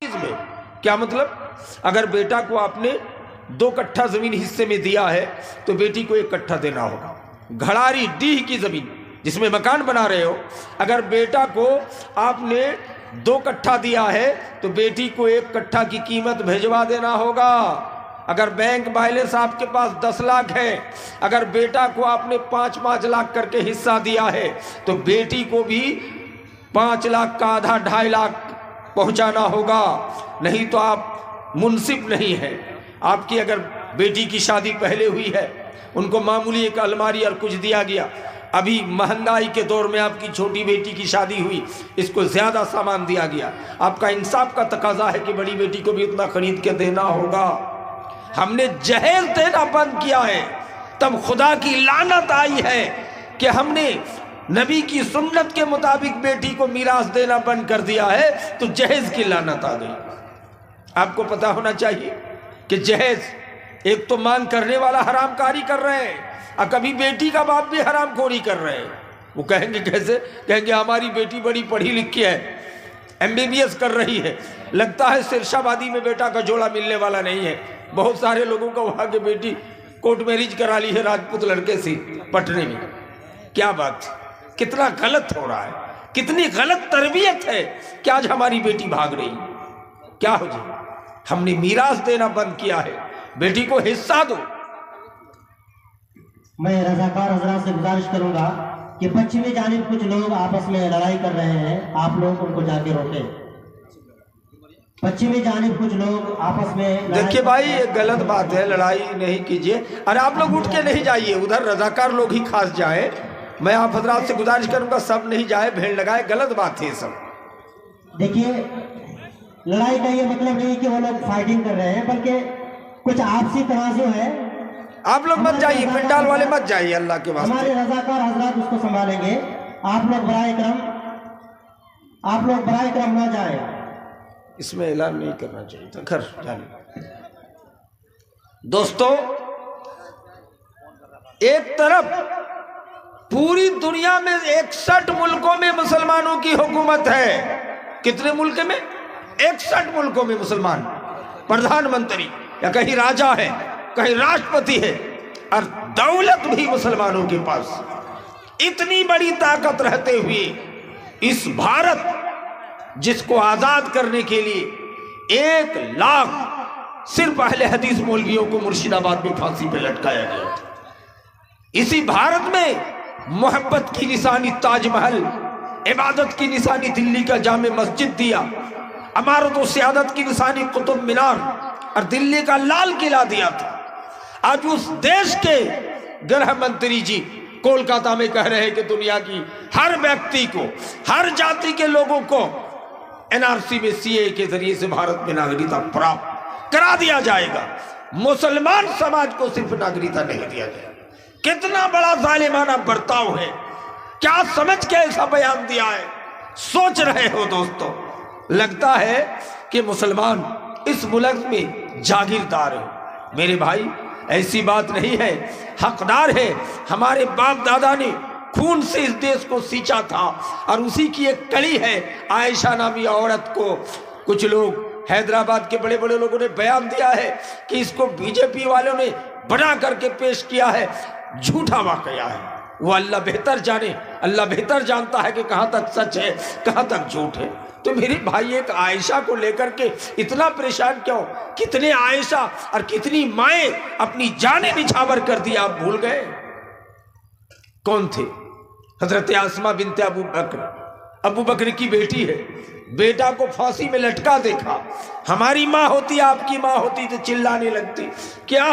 میں کیا مطلب؟ اگر بیٹا کو آپ نے 2 کٹھا زمین حصے میں دیا ہے تو بیٹی کو 1 کٹھا دینا ہوگا۔ گھڑاری ڈیہ کی زمین جس میں مکان بنا رہے ہو، اگر بیٹا کو آپ نے 2 کٹھا دیا ہے تو بیٹی کو 1 کٹھا کی قیمت بھیجوا دینا ہوگا۔ اگر بینک بیلنس آپ کے پاس 10 لاکھ ہے، اگر بیٹا کو آپ نے 5-5 لاکھ کر کے حصہ دیا ہے تو بیٹی کو بھی 5 لاکھ کا آدھا 2.5 لاکھ پہنچانا ہوگا، نہیں تو آپ منصف نہیں ہیں۔ آپ کی اگر بیٹی کی شادی پہلے ہوئی ہے، ان کو معمولی ایک الماری اور کچھ دیا گیا، ابھی مہنگائی کے دور میں آپ کی چھوٹی بیٹی کی شادی ہوئی، اس کو زیادہ سامان دیا گیا، آپ کا انصاف کا تقاضا ہے کہ بڑی بیٹی کو بھی اتنا خرید کے دینا ہوگا۔ ہم نے جہیز دینا بند کیا ہے، تب خدا کی لعنت آئی ہے کہ ہم نے نبی کی سنت کے مطابق بیٹی کو میراث دینا بند کر دیا ہے تو جہیز کی لعنت آ گئی۔ آپ کو پتا ہونا چاہیے کہ جہیز ایک تو مانگ کرنے والا حرام کاری کر رہے ہیں، اور کبھی بیٹی کا باپ بھی حرام خوری کر رہے ہیں۔ وہ کہیں گے کیسے؟ کہیں گے ہماری بیٹی بڑی پڑھی لکھی ہے، MBBS کر رہی ہے، لگتا ہے سرشا بادی میں بیٹا کا جوڑا ملنے والا نہیں ہے۔ بہت سارے لوگوں کا وہاں کی بیٹی کورٹ میرج کرا لی ہے راجپوت لڑکے سے پٹنے میں۔ کیا بات، کتنا غلط ہو رہا ہے، کتنی غلط تربیت ہے کہ آج ہماری بیٹی بھاگ رہی۔ کیا ہو جائے؟ ہم نے میراث دینا بند کیا ہے، بیٹی کو حصہ دو۔ میں رضاکار حضرات سے گزارش کروں گا کہ پچھمی جانب کچھ لوگ آپس میں لڑائی کر رہے ہیں، آپ لوگ ان کو جا کے روکیں۔ پچھمی جانب کچھ لوگ آپس میں دیکھیے بھائی، یہ غلط بات ہے، لڑائی نہیں کیجیے، اور آپ لوگ اٹھ کے نہیں جائیے، ادھر رضاکار لوگ ہی خاص جائیں۔ میں آپ حضرات سے گزارش کروں گا سب نہیں جائے، بھیڑ لگائے، غلط بات ہے یہ سب۔ دیکھیے، لڑائی کا یہ مطلب نہیں کہ وہ لوگ فائٹنگ کر رہے ہیں، بلکہ کچھ آپسی تنازع ہے۔ آپ لوگ مت جائیے، پنڈال والے مت جائیے، اللہ کے واسطے۔ ہمارے رضاکار حضرات اس کو سنبھالیں گے، آپ لوگ برائے کرم نہ جائیں۔ اس میں اعلان نہیں کرنا چاہیے تھا، گھر جانے۔ دوستو، ایک طرف پوری دنیا میں 61 ملکوں میں مسلمانوں کی حکومت ہے۔ کتنے ملک میں؟ 61 ملکوں میں مسلمان پردھان منتری یا کہیں راجا ہے، کہیں راشٹرپتی ہے، اور دولت بھی مسلمانوں کے پاس۔ اتنی بڑی طاقت رہتے ہوئے اس بھارت جس کو آزاد کرنے کے لیے 1 لاکھ صرف اہل حدیث مولویوں کو مرشد آباد میں پھانسی پہ لٹکایا گیا تھا۔ اسی بھارت میں محبت کی نشانی تاج محل، عبادت کی نشانی دلی کا جامع مسجد دیا، امارت و سیادت کی نشانی قطب مینار اور دلی کا لال قلعہ دیا تھا۔ آج اس دیش کے گرہ منتری جی کولکاتہ میں کہہ رہے ہیں کہ دنیا کی ہر ویکتی کو، ہر جاتی کے لوگوں کو NRC میں CA کے ذریعے سے بھارت میں ناگریکتا پراپت کرا دیا جائے گا، مسلمان سماج کو صرف ناگریکتا نہیں دیا جائے گا۔ کتنا بڑا ظالمانہ برتاؤ ہے، کیا سمجھ کے ایسا بیان دیا ہے؟ سوچ رہے ہو دوستو؟ لگتا ہے کہ مسلمان اس ملک میں جاگیردار ہے۔ میرے بھائی، ایسی بات نہیں ہے، حقدار ہے۔ ہمارے باپ دادا نے خون سے اس دیش کو سینچا تھا، اور اسی کی ایک کڑی ہے عائشہ نامی عورت کو کچھ لوگ حیدرآباد کے بڑے بڑے لوگوں نے بیان دیا ہے کہ اس کو BJP والوں نے بنا کر کے پیش کیا ہے، جھوٹا واقعہ ہے۔ وہ اللہ بہتر جانے، اللہ بہتر جانتا ہے کہ کہاں تک سچ ہے کہاں تک جھوٹ ہے۔ تو میری بھائی، ایک عائشہ کو لے کر کے اتنا پریشان کیوں؟ کتنے عائشہ اور کتنی مائیں اپنی جانیں نچھاور کر دی، آپ بھول گئے؟ کون تھے؟ حضرت آسمہ بنت ابو بکر کی بیٹی ہے، بیٹا کو پھانسی میں لٹکا دیکھا۔ ہماری ماں ہوتی، آپ کی ماں ہوتی تو چلانے لگتی، کیا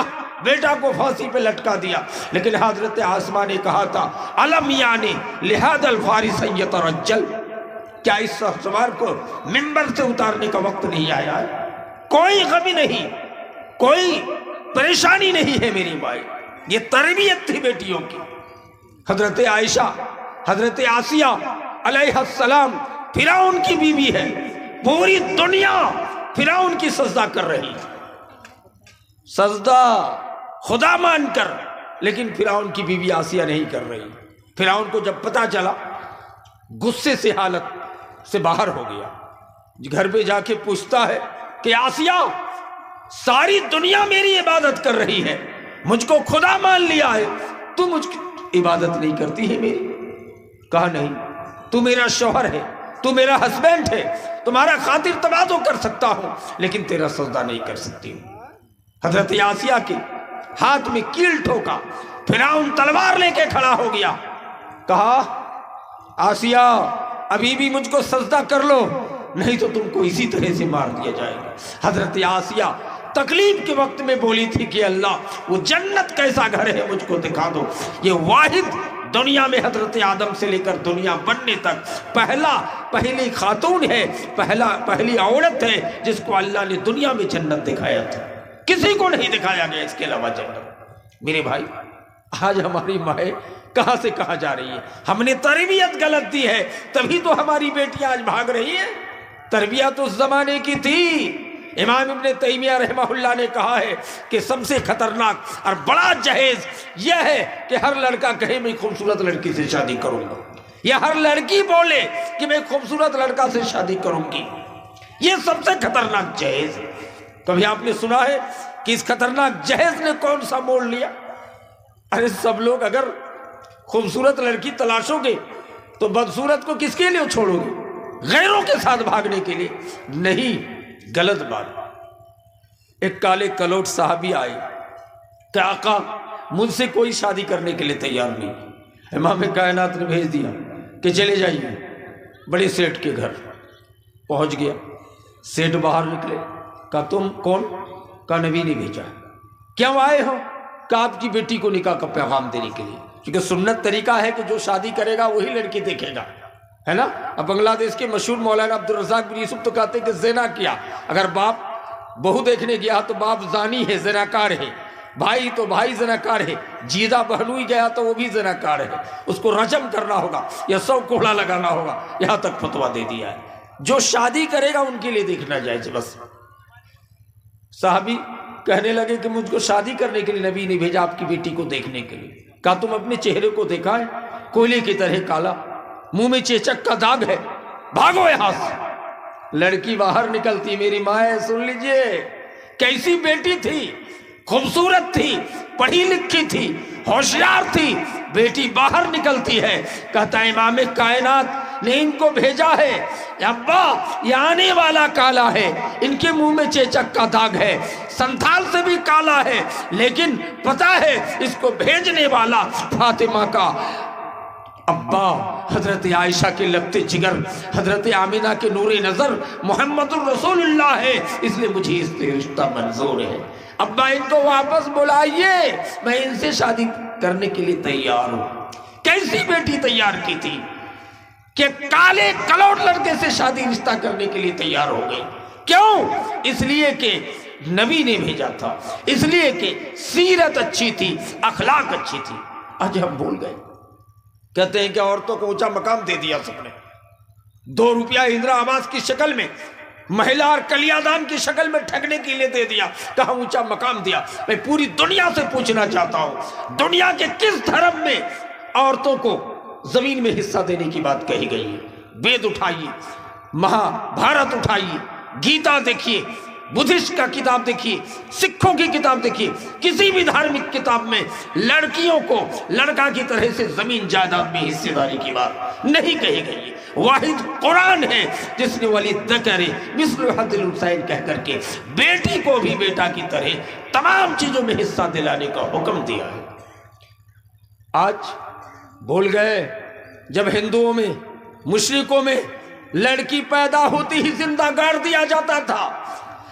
بیٹا کو پھانسی پہ لٹکا دیا؟ لیکن حضرت آسمہ نے کہا تھا علم یعنی لہذا الفارس یترجل، کیا اس سوار کو منبر سے اتارنے کا وقت نہیں آیا ہے؟ کوئی غمی نہیں، کوئی پریشانی نہیں ہے میری مائی۔ یہ تربیت تھی بیٹیوں کی۔ حضرت عائشہ، حضرت آسیہ علیہ السلام فرعون کی بیوی ہے، پوری دنیا فرعون کی سجدہ کر رہی ہے، سجدہ خدا مان کر، لیکن فرعون کی بیوی آسیہ نہیں کر رہی۔ فرعون کو جب پتا چلا، غصے سے حالت سے باہر ہو گیا، گھر پہ جا کے پوچھتا ہے کہ آسیہ ساری دنیا میری عبادت کر رہی ہے، مجھ کو خدا مان لیا ہے، تو مجھ کی عبادت نہیں کرتی ہے میری؟ کہا نہیں، تو میرا شوہر ہے، تو میرا ہسبینڈ ہے، تمہارا خاطر تواضع کر سکتا ہوں لیکن تیرا سجدہ نہیں کر سکتی ہوں۔ حضرت آسیہ کے ہاتھ میں کیل ٹھوکا، فرعون تلوار لے کے کھڑا ہو گیا، کہا آسیہ ابھی بھی مجھ کو سجدہ کر لو، نہیں تو تم کو اسی طرح سے مار دیا جائے گا۔ حضرت آسیہ تکلیف کے وقت میں بولی تھی کہ اللہ وہ جنت کیسا گھر ہے مجھ کو دکھا دو۔ یہ واحد دنیا میں حضرت آدم سے لے کر دنیا بننے تک پہلی خاتون ہے، پہلی عورت ہے جس کو اللہ نے دنیا میں جنت دکھایا تھا، کسی کو نہیں دکھایا گیا اس کے علاوہ جنت۔ میرے بھائی آج ہماری مائیں کہاں سے کہاں جا رہی ہے؟ ہم نے تربیت غلط دی ہے، تبھی تو ہماری بیٹیاں آج بھاگ رہی ہیں۔ تربیت اس زمانے کی تھی۔ امام ابن تیمیہ رحمہ اللہ نے کہا ہے کہ سب سے خطرناک اور بڑا جہیز یہ ہے کہ ہر لڑکا کہے میں خوبصورت لڑکی سے شادی کروں گا، یا ہر لڑکی بولے کہ میں خوبصورت لڑکا سے شادی کروں گی۔ یہ سب سے خطرناک جہیز ہے۔ کبھی آپ نے سنا ہے کہ اس خطرناک جہیز نے کون سا موڑ لیا؟ ارے سب لوگ اگر خوبصورت لڑکی تلاشو گے تو بدصورت کو کس کے لیے چھوڑو گے؟ غیروں کے ساتھ بھاگنے کے لیے نہیں، غلط بات۔ ایک کالے کلوٹ صحابی آئے کہ آقا مجھ سے کوئی شادی کرنے کے لیے تیار نہیں۔ امام کائنات نے بھیج دیا کہ چلے جائیے بڑے سیٹ کے گھر۔ پہنچ گیا، سیٹ باہر نکلے، کہا تم کون؟ کہا نبی نے بھیجا۔ کیوں آئے ہو؟ کہا آپ کی بیٹی کو نکاح کا پیغام دینے کے لیے، کیونکہ سنت طریقہ ہے کہ جو شادی کرے گا وہی لڑکی دیکھے گا، ہے نا۔ اب بنگلہ دیش کے مشہور مولانا عبدالرزاق بن یوسف تو کہتے ہیں کہ زنا کیا، اگر باپ بہو دیکھنے گیا تو باپ زانی ہے، زناکار ہے، بھائی تو بھائی زناکار ہے، جیدہ بہنوئی گیا تو وہ بھی زناکار ہے، اس کو رجم کرنا ہوگا یا 100 کوڑا لگانا ہوگا، یہاں تک فتویٰ دے دیا ہے۔ جو شادی کرے گا ان کے لیے دیکھنا جائز بس۔ صحابی کہنے لگے کہ مجھ کو شادی کرنے کے لیے نبی نے بھیجا آپ کی بیٹی کو دیکھنے کے لیے۔ کہا تم اپنے چہرے کو دیکھا ہے؟ کوئلے کی طرح کالا، منہ میں چیچک کا داغ ہے، بھاگو یہاں سے۔ لڑکی باہر نکلتی، میری ماں سن لیجئے کیسی بیٹی تھی، خوبصورت تھی، پڑھی لکھی تھی، ہوشیار تھی، بیٹی باہر نکلتی ہے، کہتا ہے امام کائنات نے ان کو بھیجا ہے، ابا یہ آنے والا کالا ہے، ان کے منہ میں چیچک کا داغ ہے، سنتھال سے بھی کالا ہے، لیکن پتہ ہے اس کو بھیجنے والا فاطمہ کا ابا حضرت عائشہ کے لگتے جگر، حضرت آمینہ کے نور نظر محمد الرسول اللہ ہے، اس لیے مجھے اس سے رشتہ منظور ہے۔ ابا ان کو واپس بلائیے، میں ان سے شادی کرنے کے لیے تیار ہوں۔ کیسی بیٹی تیار کی تھی کہ کالے کلوٹ لڑکے سے شادی رشتہ کرنے کے لیے تیار ہو گئی؟ کیوں؟ اس لیے کہ نبی نے بھیجا تھا، اس لیے کہ سیرت اچھی تھی، اخلاق اچھی تھی۔ آج ہم بھول گئے، کہتے ہیں کہ عورتوں کو اونچا مقام دے دیا سب نے، 2 روپیہ اندرا آواس کی شکل میں، مہیلا اور کلیادان کی شکل میں ٹھگنے کے لیے دے دیا، کہا اونچا مقام دیا۔ میں پوری دنیا سے پوچھنا چاہتا ہوں، دنیا کے کس دھرم میں عورتوں کو زمین میں حصہ دینے کی بات کہی گئی ہے؟ وید اٹھائیے، مہا بھارت اٹھائیے، گیتا دیکھیے، بدھسٹ کا کتاب دیکھیے، سکھوں کی کتاب دیکھیے، کسی بھی دھارمک کتاب میں لڑکیوں کو لڑکا کی طرح سے زمین جائیداد میں حصے داری کی بات نہیں کہی گئی ہے۔ واحد قرآن ہے جس نے وَلِلذَّكَرِ مِثْلُ حَظِّ الْأُنثَيَيْنِ کہہ کر کے بیٹی کو بھی بیٹا کی طرح تمام چیزوں میں حصہ دلانے کا حکم دیا ہے۔ آج بھول گئے، جب ہندوؤں میں، مشرکوں میں لڑکی پیدا ہوتی ہی زندہ گاڑ دیا جاتا تھا،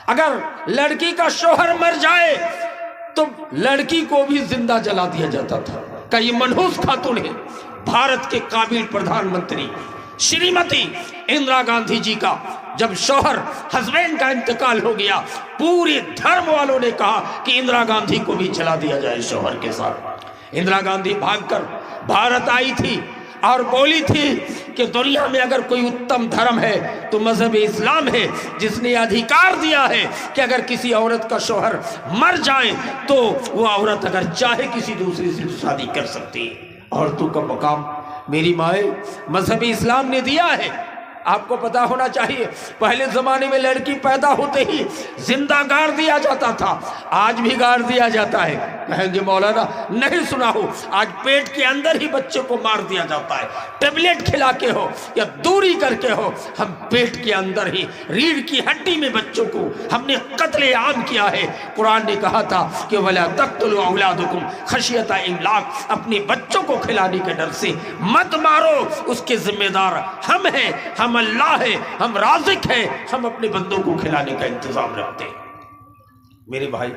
اگر لڑکی کا شوہر مر جائے تو لڑکی کو بھی زندہ جلا دیا جاتا تھا کہ یہ منحوس خاتون ہے۔ بھارت کے قابل پردھان منتری شریمتی اندرا گاندھی جی کا جب شوہر ہسبینڈ کا انتقال ہو گیا، پورے دھرم والوں نے کہا کہ اندرا گاندھی کو بھی جلا دیا جائے شوہر کے ساتھ۔ اندرا گاندھی بھاگ کر بھارت آئی تھی اور بولی تھی کہ دنیا میں اگر کوئی اتم دھرم ہے تو مذہب اسلام ہے، جس نے ادھیکار دیا ہے کہ اگر کسی عورت کا شوہر مر جائے تو وہ عورت اگر چاہے کسی دوسری سے شادی کر سکتی ہے۔ عورتوں کا مقام میری مائیں مذہب اسلام نے دیا ہے۔ آپ کو پتا ہونا چاہیے پہلے زمانے میں لڑکی پیدا ہوتے ہی زندہ گاڑ دیا جاتا تھا، آج بھی گاڑ دیا جاتا ہے۔ کہیں گے مولانا نہیں سنا ہو، آج پیٹ کے اندر ہی بچے کو مار دیا جاتا ہے، ٹیبلٹ کھلا کے ہو یا دوری کر کے ہو، ہم پیٹ کے اندر ہی ریڑھ کی ہڈی میں بچوں کو ہم نے قتل عام کیا ہے۔ قرآن نے کہا تھا کہ وَلَا تَقْتُلُوا أَوْلَادَكُمْ خَشْيَةَ إِمْلَاقٍ، اپنے بچوں کو کھلانے کے ڈر سے مت مارو، اس کے ذمہ دار ہم ہیں، ہم اللہ ہے، ہم رازق ہیں، ہم اپنے بندوں کو کھلانے کا انتظام رکھتے ہیں۔ میرے بھائی،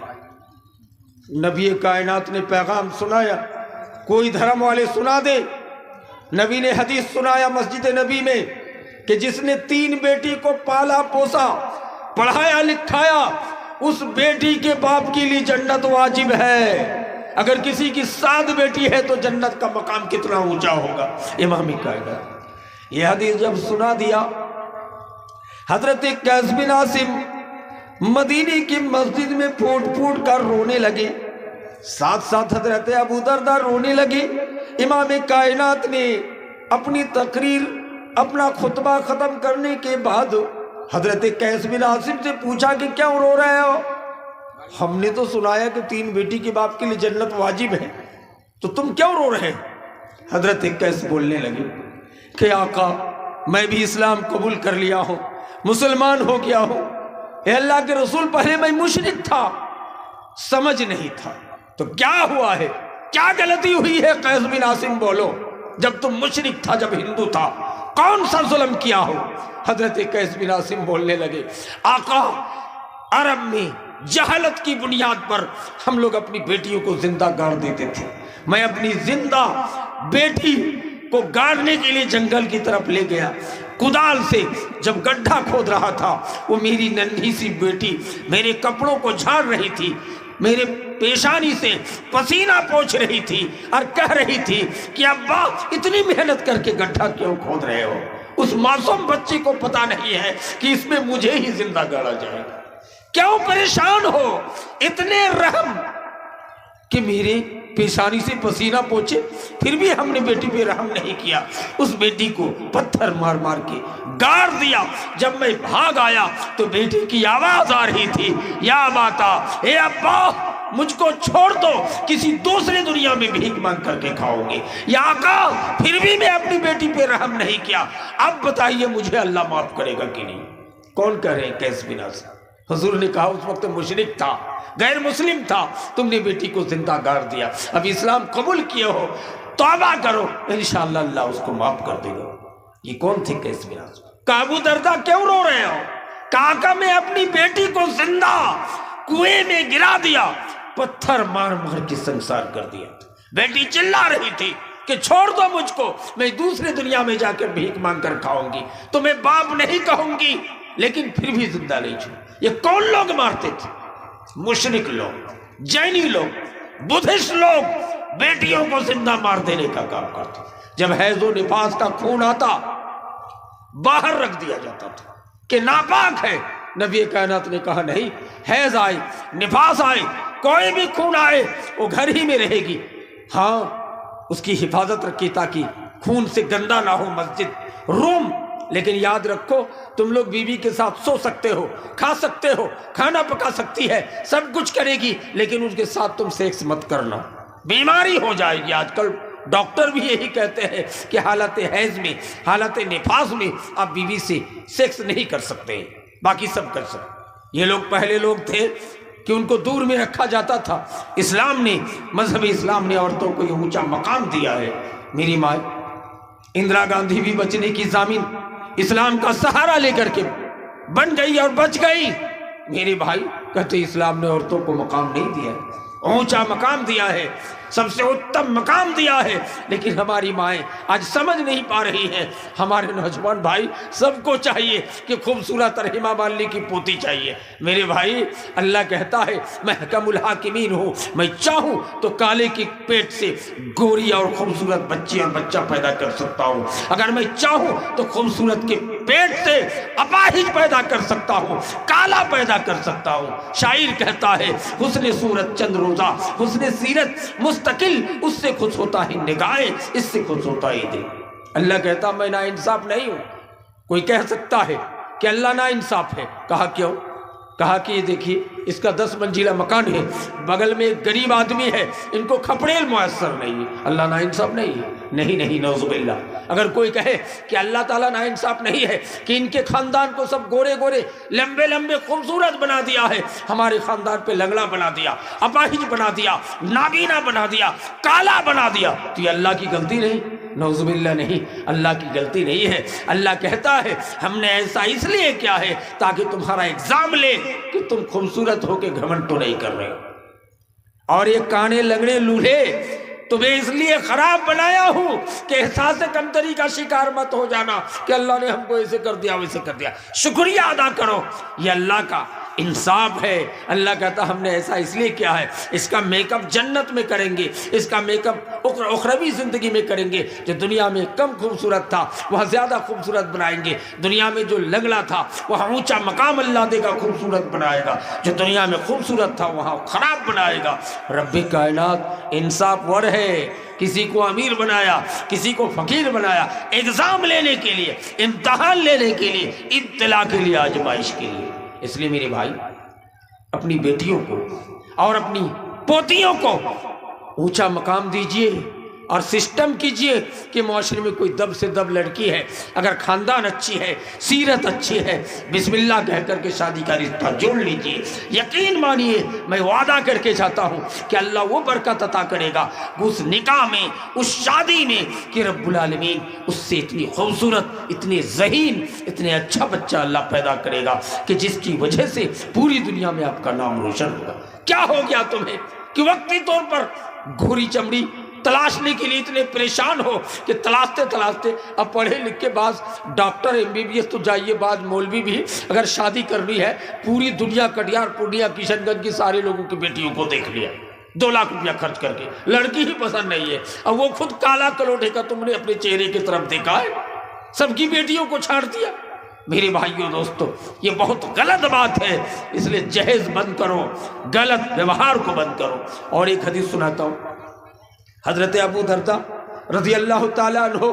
نبی کائنات نے پیغام سنایا، کوئی دھرم والے سنا دے، نبی نے حدیث سنایا مسجد نبی میں کہ جس نے 3 بیٹی کو پالا پوسا پڑھایا لکھایا، اس بیٹی کے باپ کے لیے جنت واجب ہے۔ اگر کسی کی 7 بیٹی ہے تو جنت کا مقام کتنا اونچا ہوگا۔ امام کائنات یہ حدیث جب سنا دیا، حضرت قیس بن عاصم مدینے کی مسجد میں پھوٹ پھوٹ کر رونے لگے، ساتھ ساتھ حضرت ابو درداء رونے لگے۔ امام کائنات نے اپنی تقریر، اپنا خطبہ ختم کرنے کے بعد حضرت قیس بن عاصم سے پوچھا کہ کیوں رو رہے ہو؟ ہم نے تو سنایا کہ 3 بیٹی کے باپ کے لیے جنت واجب ہے، تو تم کیوں رو رہے؟ حضرت قیس بولنے لگے کہ آقا میں بھی اسلام قبول کر لیا ہوں، مسلمان ہو گیا ہوں، اے اللہ کے رسول پہلے میں مشرک تھا، سمجھ نہیں تھا، تو کیا ہوا ہے، کیا غلطی ہوئی ہے؟ قیس بن عاصم بولو، جب تم مشرک تھا، جب ہندو تھا، کون سا ظلم کیا ہو؟ حضرت قیس بن عاصم بولنے لگے آقا عرب میں جہالت کی بنیاد پر ہم لوگ اپنی بیٹیوں کو زندہ گاڑ دیتے تھے، میں اپنی زندہ بیٹی کو گاڑنے کے لیے جنگل کی طرف لے گیا، کدال سے جب گڈھا کھود رہا تھا، وہ میری ننھی سی بیٹی میرے کپڑوں کو جھاڑ رہی تھی، میرے پیشانی سے پسینہ پوچھ رہی تھی اور کہہ رہی تھی کہ ابا اتنی محنت کر کے گڈھا کیوں کھود رہے ہو؟ اس معصوم بچی کو پتا نہیں ہے کہ اس میں مجھے ہی زندہ گاڑا جائے گا، کیوں پریشان ہو؟ اتنے رحم کہ میرے پیشانی سے پسینہ پوچھے، پھر بھی ہم نے بیٹی پہ رحم نہیں کیا، اس بیٹی کو پتھر مار مار کے گاڑ دیا۔ جب میں بھاگ آیا تو بیٹی کی آواز آ رہی تھی، یا ماتا، اے ابا مجھ کو چھوڑ دو، کسی دوسرے دنیا میں بھیک مانگ کر کے کھاؤں گے۔ یا آقا پھر بھی میں اپنی بیٹی پہ رحم نہیں کیا، اب بتائیے مجھے اللہ معاف کرے گا کہ نہیں؟ کون کہہ رہے ہیں؟ قیس بن عاصم۔ حضور نے کہا اس وقت مشرک تھا، غیر مسلم تھا، تم نے بیٹی کو زندہ گاڑ دیا، اب اسلام قبول کیے ہو، توبہ کرو، انشاءاللہ اللہ اس کو معاف کر دے گا۔ یہ کون تھے قیس بن عاصم؟ کہا ابو درداء کیوں رو رہے ہو؟ کہا کہ میں اپنی بیٹی کو زندہ کنویں میں گرا دیا، پتھر مار مار کے سنسار کر دیا۔ بیٹی چلا رہی تھی کہ چھوڑ دو مجھ کو، میں دوسرے دنیا میں جا کر بھیک مانگ کر کھاؤں گی، تو میں باپ نہیں کہوں گی، لیکن پھر بھی زندہ نہیں چھوڑ۔ یہ کون لوگ مارتے تھے؟ مشرک لوگ، جینی لوگ، بدھسٹ لوگ بیٹیوں کو زندہ مار دینے کا کام کرتے۔ جب حیض و نفاس کا خون آتا باہر رکھ دیا جاتا تھا کہ ناپاک ہے، نبی کائنات نے کہا نہیں، حیض آئے، نفاس آئے، کوئی بھی خون آئے وہ گھر ہی میں رہے گی، ہاں اس کی حفاظت رکھی تاکہ خون سے گندا نہ ہو مسجد روم، لیکن یاد رکھو تم لوگ بیوی کے ساتھ سو سکتے ہو، کھا سکتے ہو، کھانا پکا سکتی ہے، سب کچھ کرے گی، لیکن اس کے ساتھ تم سیکس مت کرنا، بیماری ہو جائے گی۔ آج کل ڈاکٹر بھی یہی کہتے ہیں کہ حالت حیض میں، حالت نفاس میں آپ بیوی سے سیکس نہیں کر سکتے، باقی سب کر سکتے۔ یہ لوگ پہلے لوگ تھے کہ ان کو دور میں رکھا جاتا تھا، اسلام نے، مذہب اسلام نے عورتوں کو یہ اونچا مقام دیا ہے۔ میری ماں اندرا گاندھی بھی بچنے کی ضامن اسلام کا سہارا لے کر کے بن گئی اور بچ گئی۔ میرے بھائی کہتے اسلام نے عورتوں کو مقام نہیں دیا ہے، اونچا مقام دیا ہے، سب سے اتم مقام دیا ہے، لیکن ہماری مائیں آج سمجھ نہیں پا رہی ہیں۔ ہمارے نوجوان بھائی سب کو چاہیے کہ خوبصورت اور ہیما مالنی کی پوتی چاہیے۔ میرے بھائی اللہ کہتا ہے میں حکم الحاکمین ہوں، میں چاہوں تو کالے کی پیٹ سے گوری اور خوبصورت بچی اور بچہ پیدا کر سکتا ہوں، اگر میں چاہوں تو خوبصورت کے پیٹ سے اپاہج پیدا کر سکتا ہوں، کالا پیدا کر سکتا ہوں۔ شاعر کہتا ہے حسن صورت چند روزہ، حسن سیرت مستقل، اس سے خوش ہوتا ہے نگاہیں، اس سے خوش ہوتا ہے دل۔ اللہ کہتا میں نا انصاف نہیں ہوں، کوئی کہہ سکتا ہے کہ اللہ نا انصاف ہے، کہا کیوں؟ کہا کہ یہ دیکھیے اس کا 10 منزلہ مکان ہے، بغل میں ایک غریب آدمی ہے، ان کو کھپڑیل میسر نہیں ہے، اللہ نا انصاف نہیں ہے؟ نہیں، نعوذ باللہ۔ اگر کوئی کہے کہ اللہ تعالیٰ نا انصاف نہیں ہے کہ ان کے خاندان کو سب گورے گورے لمبے لمبے خوبصورت بنا دیا ہے، ہمارے خاندان پہ لنگڑا بنا دیا، اپاہج بنا دیا، نابینا بنا دیا، کالا بنا دیا، تو یہ اللہ کی غلطی نہیں؟ نعوذ باللہ نہیں، اللہ کی غلطی نہیں ہے۔ اللہ کہتا ہے ہم نے ایسا اس لیے کیا ہے تاکہ تمہارا ایگزام لے کہ تم خوبصورت ہو کے گھمنڈ تو نہیں کر رہے ہو، اور یہ کانے لنگڑے لولہے تمہیں اس لیے خراب بنایا ہوں کہ احساس کمتری کا شکار مت ہو جانا کہ اللہ نے ہم کو ایسے کر دیا ویسے کر دیا۔ شکریہ ادا کرو، یہ اللہ کا انصاف ہے۔ اللہ کہتا ہم نے ایسا اس لیے کیا ہے، اس کا میک اپ جنت میں کریں گے، اس کا میک اپ اخروی زندگی میں کریں گے۔ جو دنیا میں کم خوبصورت تھا وہاں زیادہ خوبصورت بنائیں گے، دنیا میں جو لنگڑا تھا وہاں اونچا مقام اللہ دے گا، خوبصورت بنائے گا، جو دنیا میں خوبصورت تھا وہاں خراب بنائے گا۔ رب کائنات انصاف ور ہے، کسی کو امیر بنایا، کسی کو فقیر بنایا، ایگزام لینے کے لیے، امتحان لینے کے لیے، ابتلا کے لیے، آزمائش کے لیے۔ اس لیے میرے بھائی اپنی بیٹیوں کو اور اپنی پوتیوں کو اونچا مقام دیجئے اور سسٹم کیجئے کہ معاشرے میں کوئی دب سے دب لڑکی ہے، اگر خاندان اچھی ہے، سیرت اچھی ہے، بسم اللہ کہہ کر کے شادی کا رشتہ جوڑ لیجئے۔ یقین مانیے میں وعدہ کر کے جاتا ہوں کہ اللہ وہ برکت عطا کرے گا اس نکاح میں، اس شادی میں، کہ رب العالمین اس سے اتنی خوبصورت، اتنے ذہین، اتنے اچھا بچہ اللہ پیدا کرے گا کہ جس کی وجہ سے پوری دنیا میں آپ کا نام روشن ہوگا۔ کیا ہو گیا تمہیں کہ وقتی طور پر گھوری چمڑی تلاشنے کے لیے اتنے پریشان ہو کہ تلاشتے تلاشتے اب پڑھے لکھ کے بعض ڈاکٹر MBBS تو جائیے، بعض مولوی بھی اگر شادی کرنی ہے پوری دنیا کٹیہار پورنیہ کشن گنج کی سارے لوگوں کی بیٹیوں کو دیکھ لیا 2 لاکھ روپیہ خرچ کر کے، لڑکی ہی پسند نہیں ہے، اب وہ خود کالا کلوٹے کا تم نے اپنے چہرے کی طرف دیکھا ہے، سب کی بیٹیوں کو چھاڑ دیا۔ میرے بھائیوں دوستو یہ بہت غلط بات ہے، اس لیے جہیز بند کرو، غلط ویوہار کو بند کرو۔ اور ایک حدیث سناتا ہوں، حضرت ابو درداء رضی اللہ تعالیٰ عنہ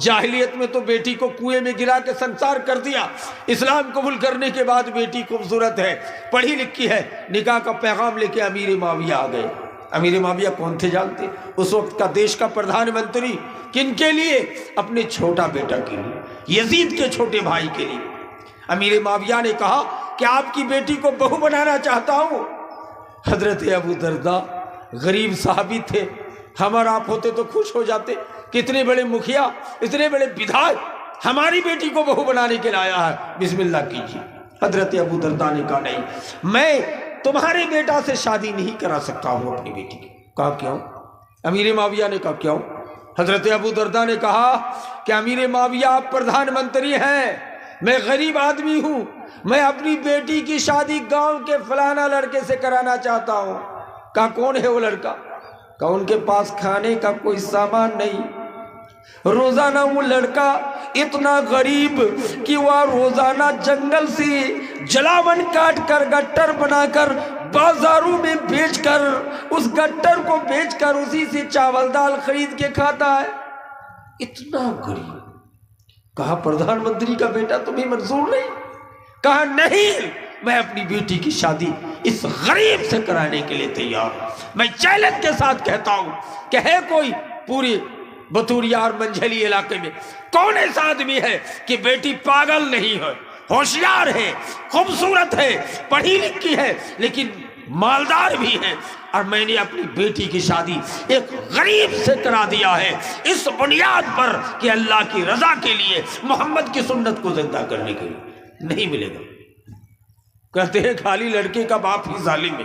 جاہلیت میں تو بیٹی کو کنویں میں گرا کے سنسار کر دیا، اسلام قبول کرنے کے بعد بیٹی خوبصورت ہے، پڑھی لکھی ہے، نکاح کا پیغام لے کے امیر معاویہ آ گئے۔ امیر معاویہ کون تھے جانتے؟ اس وقت کا دیش کا پردھان منتری، کن کے لیے؟ اپنے چھوٹا بیٹا کے لیے، یزید کے چھوٹے بھائی کے لیے۔ امیر معاویہ نے کہا کہ آپ کی بیٹی کو بہو بنانا چاہتا ہوں۔ حضرت ابو درداء غریب صحابی تھے، ہم اور آپ ہوتے تو خوش ہو جاتے، کتنے بڑے مکھیا، اتنے بڑے بدھائے ہماری بیٹی کو بہو بنانے کے لیے آیا ہے، بسم اللہ کیجیے۔ حضرت ابو درداء نے کہا نہیں، میں تمہارے بیٹا سے شادی نہیں کرا سکتا ہوں اپنی بیٹی کی۔ کہا کیوں؟ امیر معاویہ نے کہا کیوں؟ حضرت ابو درداء نے کہا کہ امیر معاویہ آپ پردھان منتری ہیں، میں غریب آدمی ہوں، میں اپنی بیٹی کی شادی گاؤں کے فلانا لڑکے سے کرانا چاہتا ہوں۔ کہا کون ہے وہ لڑکا؟ کہ ان کے پاس کھانے کا کوئی سامان نہیں، روزانہ وہ لڑکا اتنا غریب کہ وہ روزانہ جنگل سے جلاون کاٹ کر گٹر بنا کر بازاروں میں بیچ کر، اس گٹر کو بیچ کر اسی سے چاول دال خرید کے کھاتا ہے، اتنا غریب۔ کہا پردھان منتری کا بیٹا تمہیں منظور نہیں؟ کہا نہیں، میں اپنی بیٹی کی شادی اس غریب سے کرانے کے لیے تیار ہوں۔ میں چیلنج کے ساتھ کہتا ہوں کہ ہے کوئی پوری بطوریا اور منجھلی علاقے میں کون ایسا آدمی ہے کہ بیٹی پاگل نہیں ہے، ہوشیار ہے، خوبصورت ہے، پڑھی لکھی ہے، لیکن مالدار بھی ہے، اور میں نے اپنی بیٹی کی شادی ایک غریب سے کرا دیا ہے اس بنیاد پر کہ اللہ کی رضا کے لیے، محمد کی سنت کو زندہ کرنے کے لیے؟ نہیں ملے گا۔ کہتے ہیں خالی لڑکے کا باپ ہی ظالم ہے،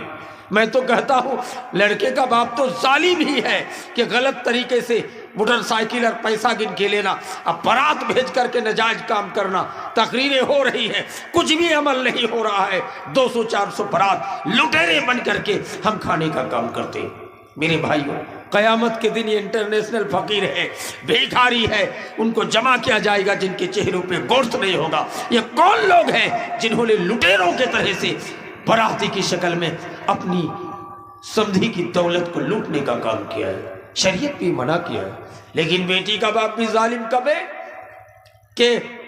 میں تو کہتا ہوں لڑکے کا باپ تو ظالم ہی ہے کہ غلط طریقے سے موٹر سائیکل اور پیسہ گن کے لینا، اب برات بھیج کر کے ناجائز کام کرنا، تقریریں ہو رہی ہیں، کچھ بھی عمل نہیں ہو رہا ہے، 200-400 برات لٹیرے بن کر کے ہم کھانے کا کام کرتے ہیں۔ میرے بھائیوں قیامت کے دن یہ انٹرنیشنل فقیر ہے، بھیکاری ہے، ان کو جمع کیا جائے گا جن کے چہروں پہ گوشت نہیں ہوگا۔ یہ کون لوگ ہیں جنہوں نے لٹیروں کے طرح سے براتی کی شکل میں اپنی سمدھی کی دولت کو لوٹنے کا کام کیا ہے؟ شریعت بھی منع کیا ہے، لیکن بیٹی کا باپ بھی ظالم کب ہے کہ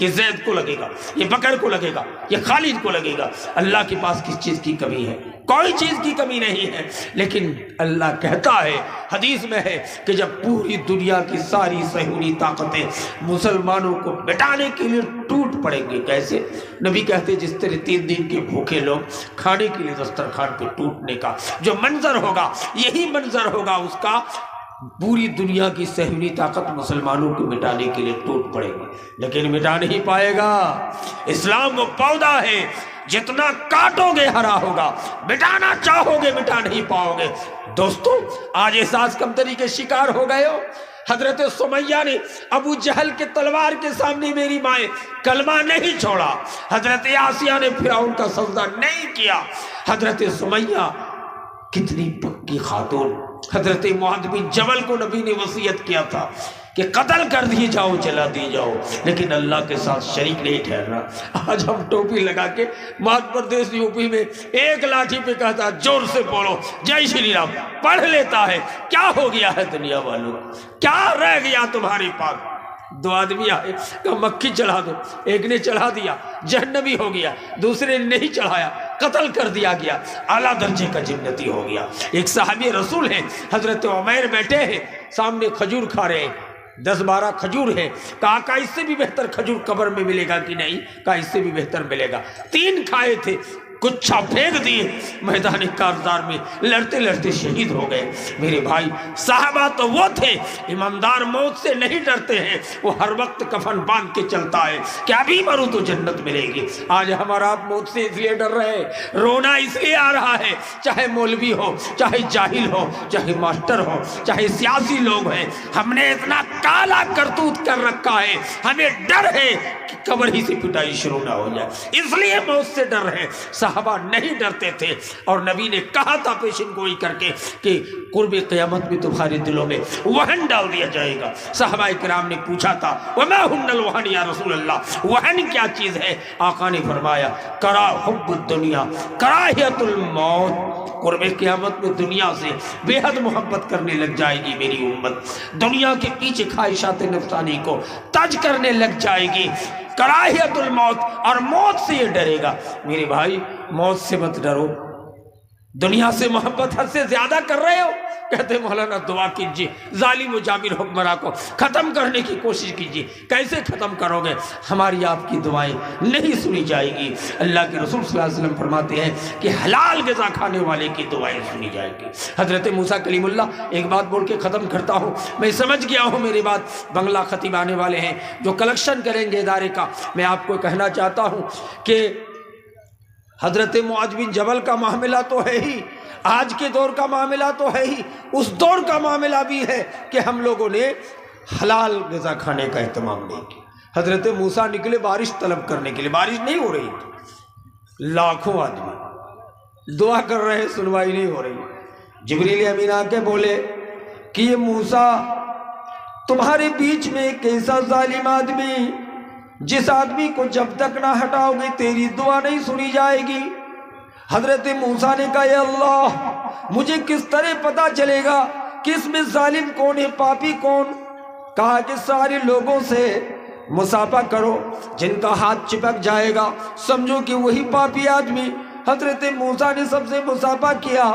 کہ زید کو لگے گا، یہ بکر کو لگے گا، یہ خالد کو لگے گا۔ اللہ کے پاس کس چیز کی کمی ہے؟ کوئی چیز کی کمی نہیں ہے۔ لیکن اللہ کہتا ہے، حدیث میں ہے کہ جب پوری دنیا کی ساری صہیونی طاقتیں مسلمانوں کو مٹانے کے لیے ٹوٹ پڑیں گے، کیسے؟ نبی کہتے جس طرح 3 دن کے بھوکے لوگ کھانے کے لیے دسترخوان پہ ٹوٹنے کا جو منظر ہوگا، یہی منظر ہوگا اس کا۔ پوری دنیا کی صہیونی طاقت مسلمانوں کو مٹانے کے لیے ٹوٹ پڑے گی، لیکن مٹا نہیں پائے گا۔ اسلام وہ پودا ہے، جتنا کاٹو گے ہرا ہوگا، مٹانا چاہو گے مٹا نہیں پاؤ گے۔ دوستو، آج احساس کمتری کے شکار ہو گئے ہو۔ حضرت سمیہ نے ابو جہل کے تلوار کے سامنے میری مائیں کلمہ نہیں چھوڑا، حضرت آسیہ نے فرعون کا سجدہ نہیں کیا۔ حضرت سمیہ کتنی پکی خاتون، حضرت معاذ بن جبل کو نبی نے وصیت کیا تھا کہ قتل کر دی جاؤ، جلا دی جاؤ، لیکن اللہ کے ساتھ شریک نہیں ٹھہرنا۔ آج ہم ٹوپی لگا کے مدھیہ پردیش یوپی میں ایک لاٹھی پہ کہتا زور سے بولو جے شری رام، پڑھ لیتا ہے۔ کیا ہو گیا ہے دنیا والوں، کیا رہ گیا تمہارے پاس؟ 2 آدمی آئے کہ مکھی چڑھا دو، ایک نے چڑھا دیا جہنمی ہو گیا، دوسرے نے نہیں چڑھایا قتل کر دیا گیا، اعلیٰ درجے کا جنتی ہو گیا۔ ایک صحابی رسول ہیں حضرت عمیر بیٹھے ہیں، سامنے کھجور کھا رہے ہیں، 10-12 کھجور ہیں۔ کہا اس سے بھی بہتر کھجور قبر میں ملے گا کہ نہیں؟ کہا اس سے بھی بہتر ملے گا۔ 3 کھائے تھے، کچھا پھینک دیے میدان کارزار میں، لڑتے لڑتے شہید ہو گئے۔ میرے بھائی، صحابہ تو وہ تھے، ایماندار موت سے نہیں ڈرتے ہیں، وہ ہر وقت کفن باندھ کے چلتا ہے کہ ابھی مروں تو جنت ملے گی۔ آج ہمارا موت سے اس لیے ڈر رہے ہیں، رونا اس لیے آ رہا ہے، چاہے مولوی ہو، چاہے جاہل ہو، چاہے ماسٹر ہو، چاہے سیاسی لوگ ہیں، ہم نے اتنا کالا کرتوت کر رکھا ہے، ہمیں ڈر ہے کہ قبر ہی سے پٹائی شروع نہ ہو جائے، اس لیے موت سے ڈر رہے۔ صحابہ نہیں ڈرتے تھے، اور نبی نے کہا تھا پیشن گوئی کر کے کہ قرب قیامت میں تمہارے دلوں میں وہن ڈال دیا جائے گا۔ صحابہ کرام نے پوچھا تھا وما ہن الوہن یا رسول اللہ، وہن کیا چیز ہے؟ آقا نے فرمایا کرا حب الدنیا کراہیت الموت، قرب قیامت میں دنیا سے بے حد محبت کرنے لگ جائے گی میری امت، دنیا کے پیچھے خواہشات نفسانی کو تج کرنے لگ جائے گی، کراہیت الموت، اور موت سے یہ ڈرے گا۔ میرے بھائی، موت سے مت ڈرو، دنیا سے محبت حد سے زیادہ کر رہے ہو، کہتے مولانا دعا کیجیے ظالم و جابر حکمراں کو ختم کرنے کی کوشش کیجیے۔ کیسے ختم کرو گے؟ ہماری آپ کی دعائیں نہیں سنی جائے گی۔ اللہ کے رسول صلی اللہ علیہ وسلم فرماتے ہیں کہ حلال غذا کھانے والے کی دعائیں سنی جائے گی۔ حضرت موسیٰ کلیم اللہ، ایک بات بول کے ختم کرتا ہوں، میں سمجھ گیا ہوں میری بات، بنگلہ خطیب آنے والے ہیں جو کلیکشن کریں گے ادارے کا، میں آپ کو کہنا چاہتا ہوں کہ حضرت معاذ بن جبل کا معاملہ تو ہے ہی، آج کے دور کا معاملہ تو ہے ہی، اس دور کا معاملہ بھی ہے کہ ہم لوگوں نے حلال غذا کھانے کا اہتمام نہیں کیا۔ حضرت موسیٰ نکلے بارش طلب کرنے کے لیے، بارش نہیں ہو رہی تھی، لاکھوں آدمی دعا کر رہے ہیں، سنوائی نہیں ہو رہی۔ جبریل امین آ کے بولے کہ یہ موسیٰ تمہارے بیچ میں ایک ایسا ظالم آدمی، جس آدمی کو جب تک نہ ہٹاؤ گے تیری دعا نہیں سنی جائے گی۔ حضرت موسیٰ نے کہا یا اللہ، مجھے کس طرح پتا چلے گا کہ اس میں ظالم کون ہے، پاپی کون؟ کہا کہ سارے لوگوں سے مصافحہ کرو، جن کا ہاتھ چپک جائے گا سمجھو کہ وہی پاپی آدمی۔ حضرت موسیٰ نے سب سے مصافحہ کیا،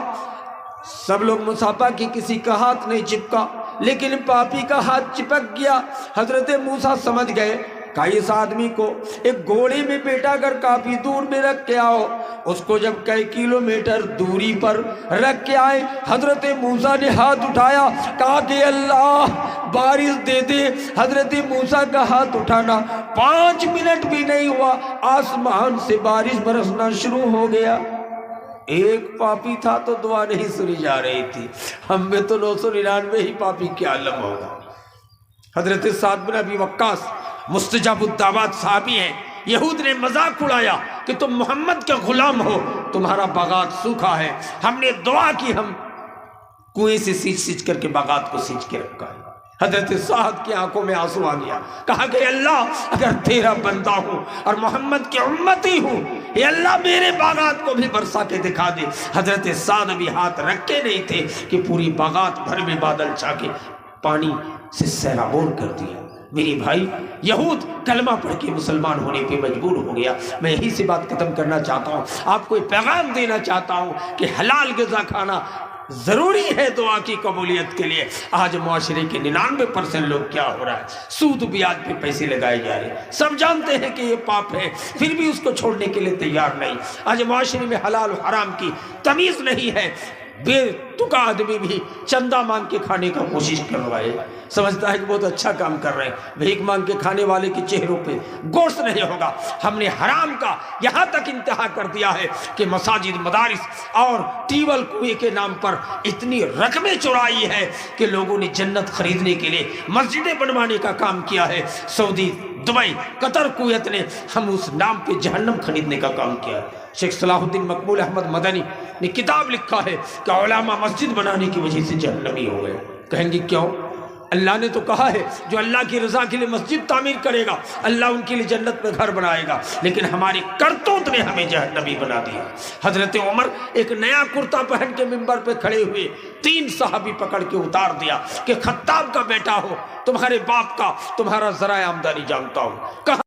سب لوگ مصافحہ کی، کسی کا ہاتھ نہیں چپکا، لیکن پاپی کا ہاتھ چپک گیا۔ حضرت موسیٰ سمجھ گئے کہ اس آدمی کو ایک گھوڑے میں بیٹھا کر کافی دور میں رکھ کے آؤ۔ اس کو جب کئی کلومیٹر دوری پر رکھ کے آئے، حضرت موسیٰ نے ہاتھ اٹھایا، کہا کہ اللہ بارش دے دے۔ حضرت موسیٰ کا ہاتھ اٹھانا 5 منٹ بھی نہیں ہوا، آسمان سے بارش برسنا شروع ہو گیا۔ ایک پاپی تھا تو دعا نہیں سنی جا رہی تھی، ہم میں تو 999 ہی پاپی کیا عالم ہوگا۔ حضرت سعد بن ابی وقاص مستجاب الدعوات صحابی ہیں، یہود نے مذاق اڑایا کہ تم محمد کے غلام ہو، تمہارا باغات سوکھا ہے، ہم نے دعا کی، ہم کنویں سے سینچ سینچ کر کے باغات کو سینچ کے رکھا ہے۔ حضرت سعد کی آنکھوں میں آنسو آ گیا، کہا کہ اللہ اگر تیرا بندہ ہوں اور محمد کی امتی ہوں، اے اللہ میرے باغات کو بھی برسا کے دکھا دے۔ حضرت سعد ابھی ہاتھ رکھے نہیں تھے کہ پوری باغات بھر میں بادل چھا کے پانی سے سیرابون کر دیا۔ میری بھائی، یہود کلمہ پڑھ کے مسلمان ہونے پہ مجبور ہو گیا۔ میں یہی سے بات ختم کرنا چاہتا ہوں، آپ کو ایک پیغام دینا چاہتا ہوں کہ حلال غذا کھانا ضروری ہے دعا کی قبولیت کے لیے۔ آج معاشرے کے 99% لوگ کیا ہو رہا ہے، سود بیاج پہ پیسے لگائے جا رہے ہیں، سب جانتے ہیں کہ یہ پاپ ہے، پھر بھی اس کو چھوڑنے کے لیے تیار نہیں۔ آج معاشرے میں حلال و حرام کی تمیز نہیں ہے، بے تکا آدمی بھی چندہ مانگ کے کھانے کا کوشش کر رہا ہے، سمجھتا ہے کہ بہت اچھا کام کر رہے ہیں۔ بھیک مانگ کے کھانے والے کے چہروں پہ گوشت نہیں ہوگا۔ ہم نے حرام کا یہاں تک انتہا کر دیا ہے کہ مساجد، مدارس اور ٹیول کنویں کے نام پر اتنی رقمیں چرائی ہے کہ لوگوں نے جنت خریدنے کے لیے مسجدیں بنوانے کا کام کیا ہے۔ سعودی، دبئی، قطر، کویت نے ہم اس نام پہ جہنم خریدنے کا کام کیا ہے۔ شیخ صلاح الدین مقبول احمد مدنی نے کتاب لکھا ہے کہ علماء مسجد بنانے کی وجہ سے جہنمی ہو گئے۔ کہیں گے کیوں؟ اللہ نے تو کہا ہے جو اللہ کی رضا کے لیے مسجد تعمیر کرے گا اللہ ان کے لیے جنت میں گھر بنائے گا، لیکن ہماری کرتوت نے ہمیں جہنمی بنا دیا۔ حضرت عمر ایک نیا کرتا پہن کے منبر پہ کھڑے ہوئے، 3 صحابی پکڑ کے اتار دیا کہ خطاب کا بیٹا ہو، تمہارے باپ کا تمہارا ذرائع آمدنی جانتا ہوں، کہاں